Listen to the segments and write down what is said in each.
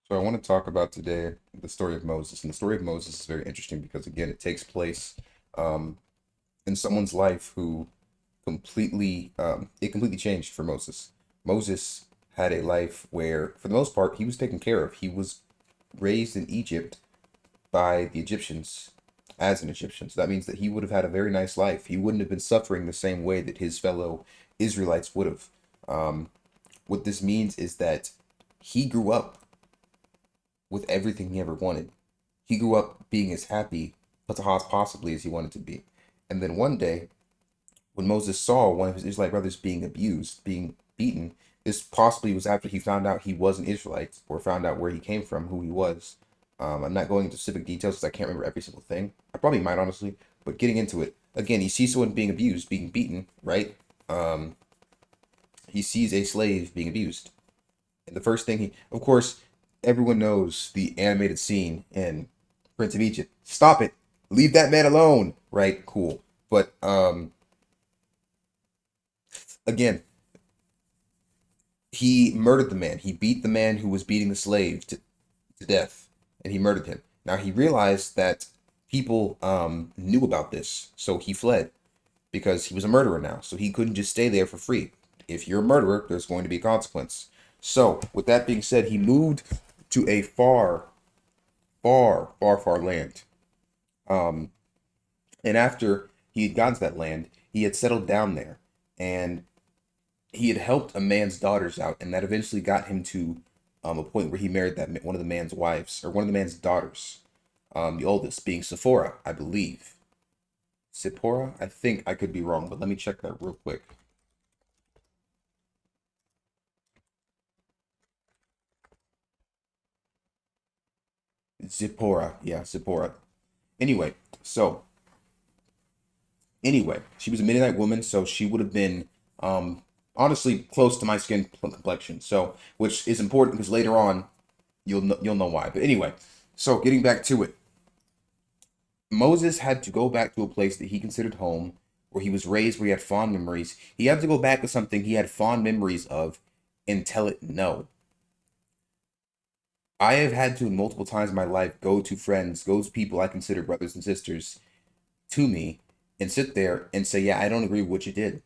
So I want to talk about today the story of Moses. And the story of Moses is very interesting because again, it takes place um, in someone's life who completely changed for Moses. Moses had a life where, for the most part, he was taken care of. He was raised in Egypt by the Egyptians as an Egyptian. So that means that he would have had a very nice life. He wouldn't have been suffering the same way that his fellow Israelites would have. Um, what this means is that he grew up with everything he ever wanted. He grew up being as happy as possibly as he wanted to be. And then one day, when Moses saw one of his Israelite brothers being abused, being beaten, this possibly was after he found out he was an Israelite or found out where he came from, who he was. I'm not going into specific details because I can't remember every single thing. I probably might, honestly, but getting into it, again, he sees someone being abused, being beaten, right? Um, he sees a slave being abused. And the first thing of course, everyone knows the animated scene in Prince of Egypt. Stop it. Leave that man alone. Right? Cool. But again, he murdered the man. He beat the man who was beating the slave to death, and he murdered him. Now he realized that people knew about this, so he fled because he was a murderer now. So he couldn't just stay there for free. If you're a murderer, there's going to be a consequence. So, with that being said, he moved to a far land. Um, and after he had gotten to that land, he had settled down there, and he had helped a man's daughters out, and that eventually got him to a point where he married that one of the man's wives or one of the man's daughters, the oldest being Sephora, I believe. Zipporah, I think I could be wrong, but let me check that real quick. Zipporah, yeah, Zipporah. Anyway, so anyway, she was a Midianite woman, so she would have been honestly close to my skin complexion. So, which is important because later on you'll know why. But anyway, so getting back to it, Moses had to go back to a place that he considered home, where he was raised, where he had fond memories. He had to go back to something he had fond memories of and tell it no. I have had to multiple times in my life go to friends, go to people I consider brothers and sisters to me and sit there and say, yeah, I don't agree with what you did.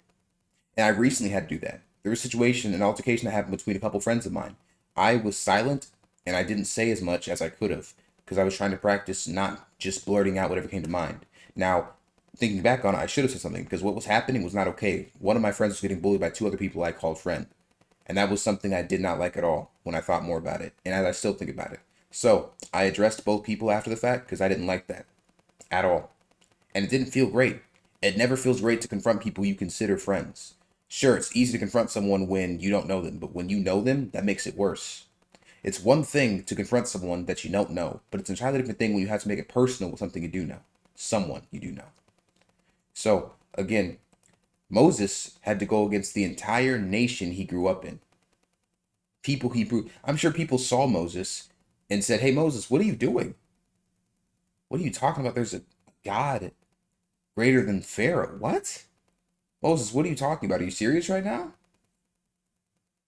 And I recently had to do that. There was a situation, an altercation that happened between a couple friends of mine. I was silent and I didn't say as much as I could have because I was trying to practice not just blurting out whatever came to mind. Now, thinking back on it, I should have said something because what was happening was not okay. One of my friends was getting bullied by two other people I called friend. And that was something I did not like at all when I thought more about it. And as I still think about it. So I addressed both people after the fact because I didn't like that at all. And it didn't feel great. It never feels great to confront people you consider friends. Sure, it's easy to confront someone when you don't know them, but when you know them, that makes it worse. It's one thing to confront someone that you don't know, but it's an entirely different thing when you have to make it personal with something you do know. Someone you do know. So, again, Moses had to go against the entire nation he grew up in. I'm sure people saw Moses and said, "Hey, Moses, what are you doing? What are you talking about? There's a God greater than Pharaoh. What? Moses, what are you talking about? Are you serious right now?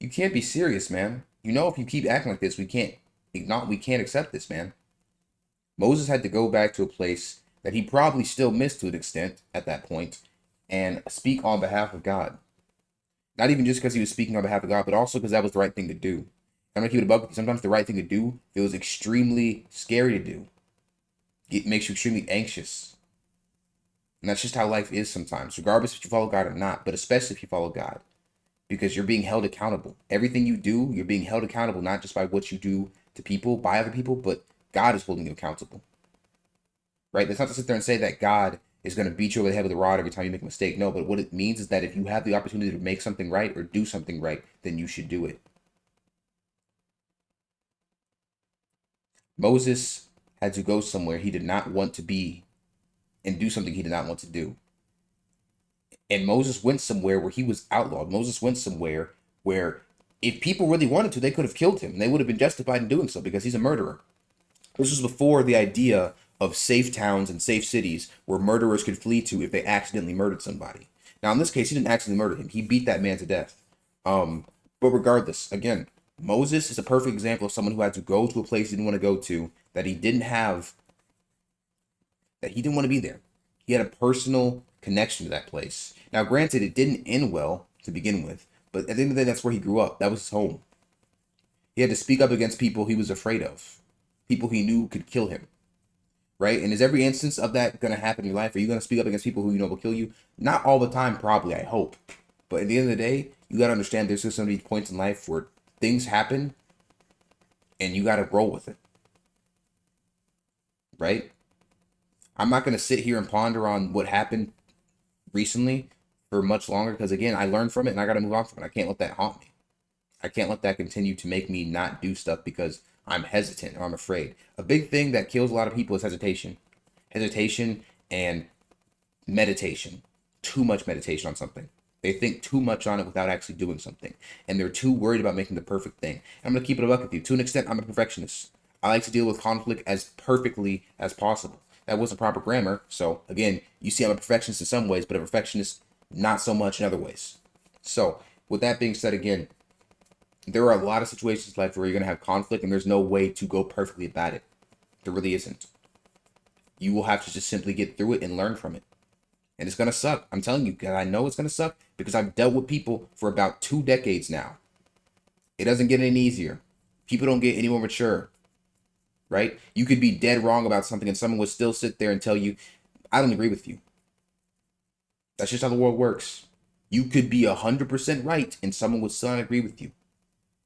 You can't be serious, man. You know if you keep acting like this, we can't accept this, man." Moses had to go back to a place that he probably still missed to an extent at that point and speak on behalf of God. Not even just because he was speaking on behalf of God, but also because that was the right thing to do. I'm gonna keep it above. Sometimes the right thing to do feels extremely scary to do. It makes you extremely anxious. And that's just how life is sometimes, regardless if you follow God or not, but especially if you follow God. Because you're being held accountable. Everything you do, you're being held accountable, not just by what you do to people, by other people, but God is holding you accountable. Right? That's not to sit there and say that God is going to beat you over the head with a rod every time you make a mistake. No, but what it means is that if you have the opportunity to make something right or do something right, then you should do it. Moses had to go somewhere he did not want to be and do something he did not want to do. And Moses went somewhere where he was outlawed. Moses went somewhere where if people really wanted to, they could have killed him. And they would have been justified in doing so because he's a murderer. This was before the idea of safe towns and safe cities where murderers could flee to if they accidentally murdered somebody. Now, in this case, he didn't accidentally murder him. He beat that man to death. But regardless, again, Moses is a perfect example of someone who had to go to a place he didn't want to go to, that he didn't have, that he didn't want to be there. He had a personal connection to that place. Now, granted, it didn't end well to begin with, but at the end of the day, that's where he grew up. That was his home. He had to speak up against people he was afraid of, people he knew could kill him, right? And is every instance of that going to happen in your life? Are you going to speak up against people who you know will kill you? Not all the time, probably, I hope. But at the end of the day, you got to understand there's just going to be points in life where things happen and you got to roll with it, right? I'm not going to sit here and ponder on what happened recently for much longer because, again, I learned from it and I got to move on from it. I can't let that haunt me. I can't let that continue to make me not do stuff because I'm hesitant or I'm afraid. A big thing that kills a lot of people is hesitation. Hesitation and meditation. Too much meditation on something. They think too much on it without actually doing something. And they're too worried about making the perfect thing. And I'm going to keep it a buck with you. To an extent, I'm a perfectionist. I like to deal with conflict as perfectly as possible. That wasn't proper grammar. So, again, you see I'm a perfectionist in some ways, but a perfectionist not so much in other ways. So, with that being said, again, there are a lot of situations in life where you're going to have conflict and there's no way to go perfectly about it. There really isn't. You will have to just simply get through it and learn from it. And it's going to suck. I'm telling you, I know it's going to suck because I've dealt with people for about 2 decades now. It doesn't get any easier. People don't get any more mature, right? You could be dead wrong about something and someone would still sit there and tell you, I don't agree with you. That's just how the world works. You could be 100% right and someone would still not agree with you.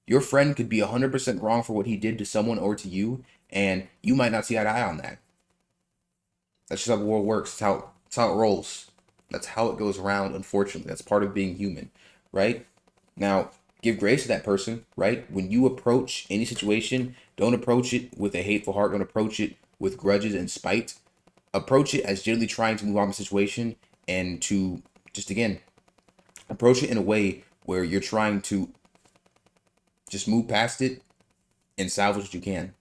Your friend could be 100% wrong for what he did to someone or to you, and you might not see eye to eye on that. That's just how the world works. That's how it rolls. That's how it goes around, unfortunately. That's part of being human, right? Now, give grace to that person, right? When you approach any situation, don't approach it with a hateful heart. Don't approach it with grudges and spite. Approach it as generally trying to move on the situation and to just, again, approach it in a way where you're trying to just move past it and salvage what you can.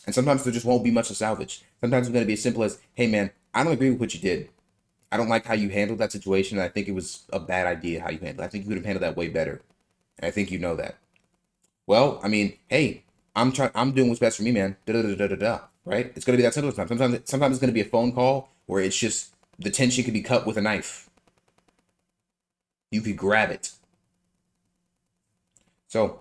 And sometimes there just won't be much to salvage. Sometimes it's going to be as simple as, hey, man, I don't agree with what you did. I don't like how you handled that situation. I think it was a bad idea how you handled it. I think you could have handled that way better. And I think you know that. Well, I mean, hey, I'm doing what's best for me, man. Da da da da da da. Right? It's gonna be that simple sometimes. Sometimes it's gonna be a phone call where it's just the tension can be cut with a knife. You could grab it. So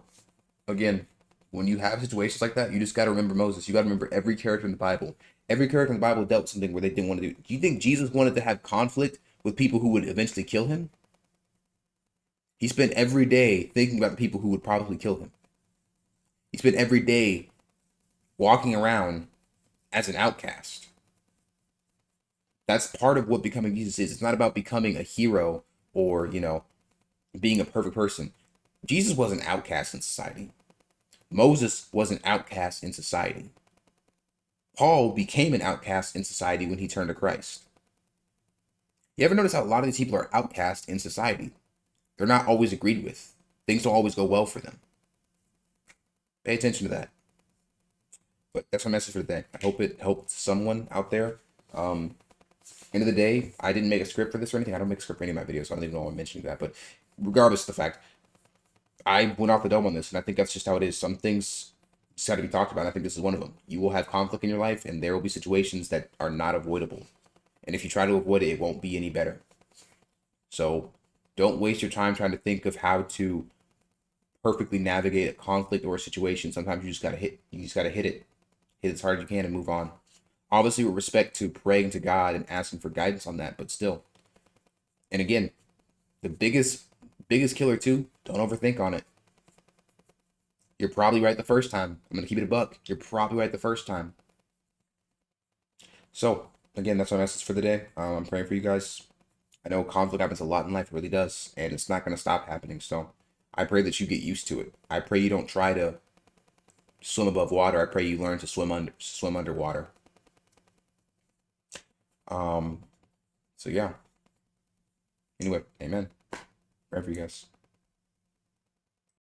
again, when you have situations like that, you just gotta remember Moses. You gotta remember every character in the Bible. Every character in the Bible dealt with something where they didn't want to do. Do you think Jesus wanted to have conflict with people who would eventually kill him? He spent every day thinking about the people who would probably kill him. He spent every day walking around as an outcast. That's part of what becoming Jesus is. It's not about becoming a hero or, being a perfect person. Jesus was an outcast in society. Moses was an outcast in society. Paul became an outcast in society when he turned to Christ. You ever notice how a lot of these people are outcast in society? They're not always agreed with. Things don't always go well for them. Pay attention to that. But that's my message for today. I hope it helped someone out there. End of the day, I didn't make a script for this or anything. I don't make a script for any of my videos, so I don't even know why I'm mentioning that. But regardless of the fact, I went off the dome on this, and I think that's just how it is. Some things just got to be talked about. And I think this is one of them. You will have conflict in your life, and there will be situations that are not avoidable. And if you try to avoid it, it won't be any better. So don't waste your time trying to think of how to perfectly navigate a conflict or a situation. Sometimes you just gotta hit it. Hit as hard as you can and move on. Obviously with respect to praying to God and asking for guidance on that, but still. And again, the biggest killer too, don't overthink on it. You're probably right the first time. I'm gonna keep it a buck. You're probably right the first time. So again, that's my message for the day. I'm praying for you guys. I know conflict happens a lot in life, it really does, and it's not gonna stop happening. So I pray that you get used to it. I pray you don't try to swim above water. I pray you learn to swim underwater. So yeah. Anyway, amen. Pray for you guys.